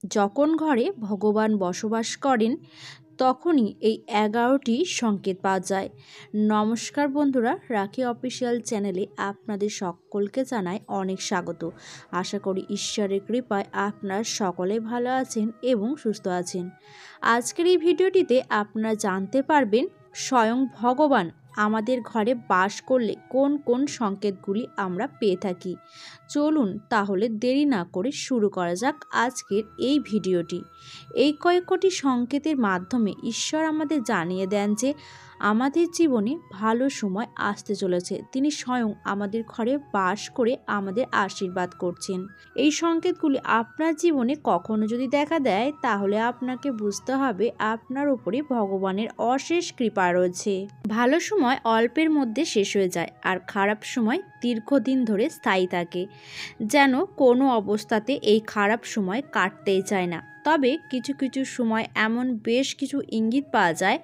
যখন ঘরে ভগবান বসবাস করেন তখনই এই 11টি সংকেত পাওয়া যায়। নমস্কার বন্ধুরা, রাখি অফিসিয়াল চ্যানেলে আপনাদের সকলকে জানাই অনেক স্বাগত। আশা করি ঈশ্বরের কৃপায় আপনারা সকলে ভালো আছেন এবং সুস্থ আছেন। আজকের এই ভিডিওটিতে আপনারা জানতে পারবেন স্বয়ং ভগবান আমাদের ঘরে বাস করলে কোন কোন সংকেতগুলি আমরা পেয়ে থাকি। চলুন তাহলে দেরি না করে শুরু করা যাক আজকের এই ভিডিওটি। এই কয়েকটি সংকেতের মাধ্যমে ঈশ্বর আমাদের জানিয়ে দেন যে আমাদের জীবনে ভালো সময় আসতে চলেছে। তিনি স্বয়ং আমাদের ঘরে বাস করে আমাদের আশীর্বাদ করছেন। এই সংকেতগুলি আপনার জীবনে কখনো যদি দেখা দেয় তাহলে আপনাকে বুঝতে হবে আপনার উপরে ভগবানের অশেষ কৃপা রয়েছে। ভালো সময় অল্পের মধ্যে শেষ হয়ে যায় আর খারাপ সময় দীর্ঘদিন ধরে স্থায়ী থাকে। যেন কোনো অবস্থাতে এই খারাপ সময় কাটতেই চায় না। তবে কিছু কিছু সময় এমন বেশ কিছু ইঙ্গিত পাওয়া যায়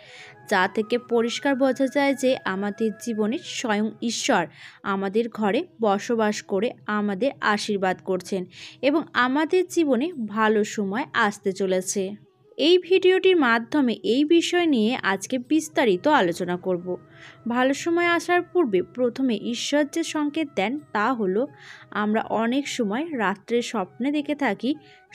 যা থেকে পরিষ্কার বোঝা যায় যে আমাদের জীবনে স্বয়ং ঈশ্বর আমাদের ঘরে বসবাস করে আমাদের আশীর্বাদ করছেন এবং আমাদের জীবনে ভালো সময় আসতে চলেছে। এই ভিডিওটির মাধ্যমে এই বিষয় নিয়ে আজকে বিস্তারিত আলোচনা করব। ভালো সময় আসার পূর্বে প্রথমে ঈশ্বর যে সংকেত দেন তা হলো আমরা অনেক সময় রাত্রে স্বপ্নে দেখে থাকি।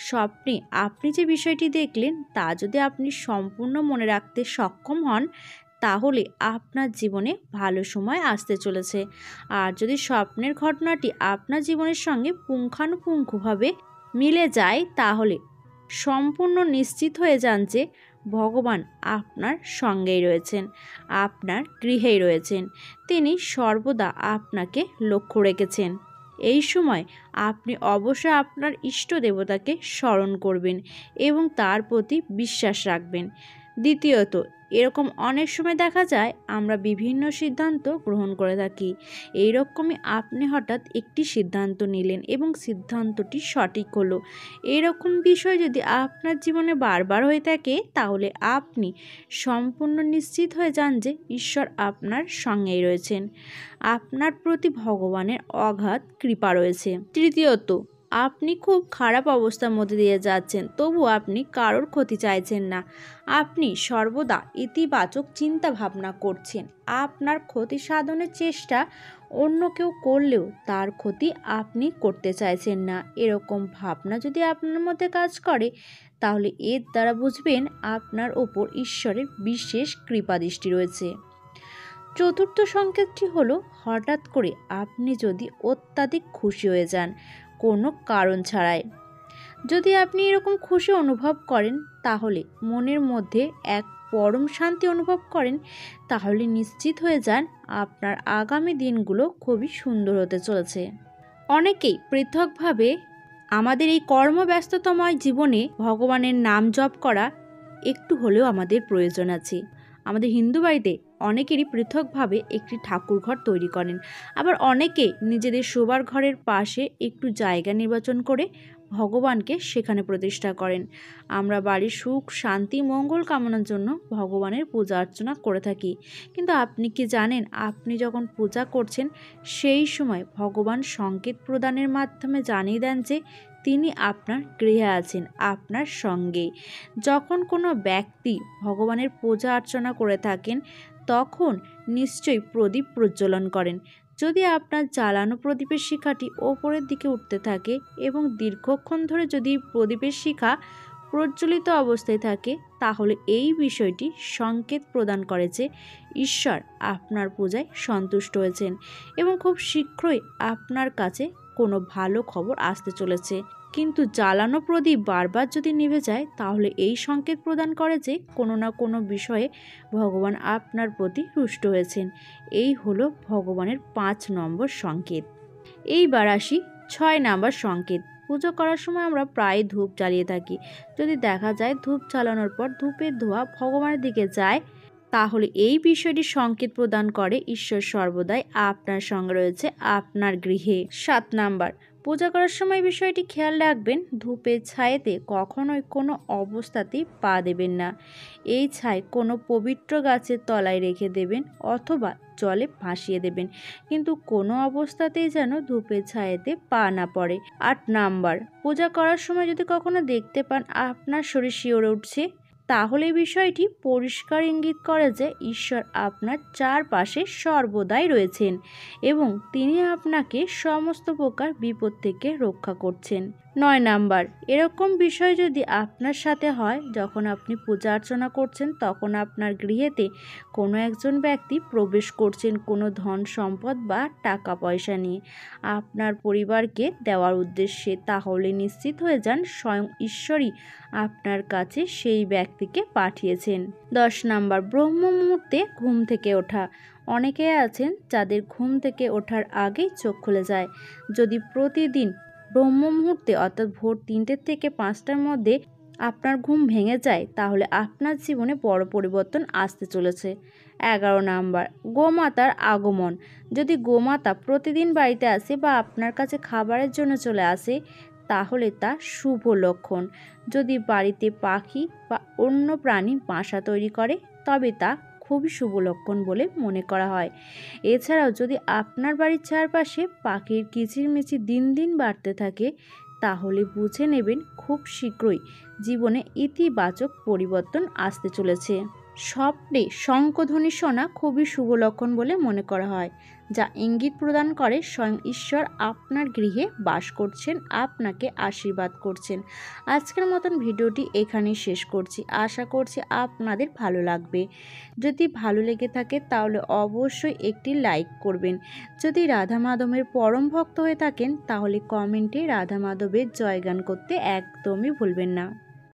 স্বপ্নে আপনি যে বিষয়টি দেখলেন তা যদি আপনি সম্পূর্ণ মনে রাখতে সক্ষম হন তাহলে আপনার জীবনে ভালো সময় আসতে চলেছে। আর যদি স্বপ্নের ঘটনাটি আপনার জীবনের সঙ্গে পুঙ্খানুপুঙ্খভাবে মিলে যায় তাহলে সম্পূর্ণ নিশ্চিত হয়ে যান যে ভগবান আপনার সঙ্গেই রয়েছেন, আপনার গৃহেই রয়েছেন। তিনি সর্বদা আপনাকে লক্ষ্য রেখেছেন। এই সময় আপনি অবশ্যই আপনার ইষ্ট দেবতাকে স্মরণ করবেন এবং তার প্রতি বিশ্বাস রাখবেন। দ্বিতীয়ত, এরকম অনেক সময় দেখা যায় আমরা বিভিন্ন সিদ্ধান্ত গ্রহণ করে থাকি। এইরকমই আপনি হঠাৎ একটি সিদ্ধান্ত নিলেন এবং সিদ্ধান্তটি সঠিক হলো। এরকম বিষয় যদি আপনার জীবনে বারবার হয়ে থাকে তাহলে আপনি সম্পূর্ণ নিশ্চিত হয়ে যান যে ঈশ্বর আপনার সঙ্গেই রয়েছেন, আপনার প্রতি ভগবানের অগাধ কৃপা রয়েছে। তৃতীয়ত, আপনি খুব খারাপ অবস্থার মধ্যে দিয়ে যাচ্ছেন তবু আপনি কারোর ক্ষতি চাইছেন না। আপনি সর্বদা ইতিবাচক চিন্তা ভাবনা করছেন। আপনার ক্ষতি সাধনের চেষ্টা অন্য কেউ করলেও তার ক্ষতি আপনি করতে চাইছেন না। এরকম ভাবনা যদি আপনার মধ্যে কাজ করে তাহলে এর দ্বারা বুঝবেন আপনার ওপর ঈশ্বরের বিশেষ কৃপাদৃষ্টি রয়েছে। চতুর্থ সংকেতটি হলো হঠাৎ করে আপনি যদি অত্যাধিক খুশি হয়ে যান কোনো কারণ ছাড়াই। যদি আপনি এরকম খুশি অনুভব করেন তাহলে মনের মধ্যে এক পরম শান্তি অনুভব করেন তাহলে নিশ্চিত হয়ে যান আপনার আগামী দিনগুলো খুবই সুন্দর হতে চলেছে। অনেকেই পৃথকভাবে আমাদের এই কর্মব্যস্ততাময় জীবনে ভগবানের নাম জপ করা একটু হলেও আমাদের প্রয়োজন আছে। আমাদের হিন্দু বাড়িতে অনেকেরই পৃথকভাবে একটি ঠাকুর ঘর তৈরি করেন, আবার অনেকে নিজেদের শোবার ঘরের পাশে একটু জায়গা নির্বাচন করে ভগবানকে সেখানে প্রতিষ্ঠা করেন। আমরা বাড়ির সুখ শান্তি মঙ্গল কামনার জন্য ভগবানের পূজা অর্চনা করে থাকি। কিন্তু আপনি কি জানেন আপনি যখন পূজা করছেন সেই সময় ভগবান সংকেত প্রদানের মাধ্যমে জানিয়ে দেন যে তিনি আপনার গৃহে আছেন, আপনার সঙ্গে। যখন কোনো ব্যক্তি ভগবানের পূজা অর্চনা করে থাকেন তখন নিশ্চয়ই প্রদীপ প্রজ্বলন করেন। যদি আপনার জ্বালানো প্রদীপের শিখাটি ওপরের দিকে উঠতে থাকে এবং দীর্ঘক্ষণ ধরে যদি প্রদীপের শিখা প্রজ্বলিত অবস্থায় থাকে তাহলে এই বিষয়টি সংকেত প্রদান করে যে ঈশ্বর আপনার পূজায় সন্তুষ্ট হয়েছেন এবং খুব শীঘ্রই আপনার কাছে কোনো ভালো খবর আসতে চলেছে। কিন্তু জ্বালানো প্রদীপ বারবার যদি নিভে যায় তাহলে এই সংকেত প্রদান করে যে কোনো না কোনো বিষয়ে ভগবান আপনার প্রতি রুষ্ট হয়েছেন। এই হলো ভগবানের 5 নম্বর সংকেত। এইবার আসি 6 নম্বর সংকেত। পুজো করার সময় আমরা প্রায় ধূপ জ্বালিয়ে থাকি। যদি দেখা যায় ধূপ জ্বালানোর পর ধূপের ধোঁয়া ভগবানের দিকে যায় তাহলে এই বিষয়টি সংকেত প্রদান করে ঈশ্বর সর্বদাই আপনার সঙ্গে রয়েছে, আপনার গৃহে। 7 নাম্বার, পূজা করার সময় বিষয়টি খেয়াল রাখবেন, ধূপের ছায়াতে কখনোই কোনো অবস্থাতেই পা দেবেন না। এই ছাই কোনো পবিত্র গাছের তলায় রেখে দেবেন অথবা জলে ভাসিয়ে দেবেন, কিন্তু কোনো অবস্থাতেই যেন ধূপের ছায়াতে পা না পড়ে। 8 নাম্বার, পূজা করার সময় যদি কখনো দেখতে পান আপনার শরীর শিওরে উঠছে, তাহলে বিষয়টি পরিষ্কার ইঙ্গিত করে যে ঈশ্বর আপনার চারপাশে সর্বদাই রয়েছেন এবং তিনি আপনাকে সমস্ত প্রকার বিপদ থেকে রক্ষা করছেন। 9 নাম্বার, এরকম বিষয় যদি আপনার সাথে হয়, যখন আপনি পূজা অর্চনা করছেন তখন আপনার গৃহেতে কোনো একজন ব্যক্তি প্রবেশ করছেন কোনো ধন সম্পদ বা টাকা পয়সা নিয়ে আপনার পরিবারকে দেওয়ার উদ্দেশ্যে, তাহলে নিশ্চিত হয়ে যান স্বয়ং ঈশ্বরই আপনার কাছে সেই ব্যক্তিকে পাঠিয়েছেন। 10 নাম্বার, ব্রহ্ম মুহূর্তে ঘুম থেকে ওঠা। অনেকে আছেন যাদের ঘুম থেকে ওঠার আগেই চোখ খুলে যায়। যদি প্রতিদিন ব্রহ্ম মুহূর্তে অর্থাৎ ভোর 3টে থেকে 5টার মধ্যে আপনার ঘুম ভেঙে যায়, তাহলে আপনার জীবনে বড় পরিবর্তন আসতে চলেছে। 11 নাম্বার, গোমাতার আগমন। যদি গোমাতা প্রতিদিন বাড়িতে আসে বা আপনার কাছে খাবারের জন্য চলে আসে, তাহলে তা শুভ লক্ষণ। যদি বাড়িতে পাখি বা অন্য প্রাণী বাসা তৈরি করে, তবে তা খুবই শুভ লক্ষণ বলে মনে করা হয়। এছাড়াও যদি আপনার বাড়ির চারপাশে পাখির কিচিরমিচির দিন দিন বাড়তে থাকে, তাহলে বুঝে নেবেন খুব শীঘ্রই জীবনে ইতিবাচক পরিবর্তন আসতে চলেছে। স্বপ্নে শঙ্খধ্বনি শোনা খুবই শুভ লক্ষণ বলে মনে করা হয়, যা ইঙ্গিত প্রদান করে স্বয়ং ঈশ্বর আপনার গৃহে বাস করছেন, আপনাকে আশীর্বাদ করছেন। আজকের মতন ভিডিওটি এখানেই শেষ করছি। আশা করছি আপনাদের ভালো লাগবে। যদি ভালো লেগে থাকে তাহলে অবশ্যই একটি লাইক করবেন। যদি রাধা মাধবের পরম ভক্ত হয়ে থাকেন তাহলে কমেন্টে রাধা মাধবের জয়গান করতে একদমই ভুলবেন না।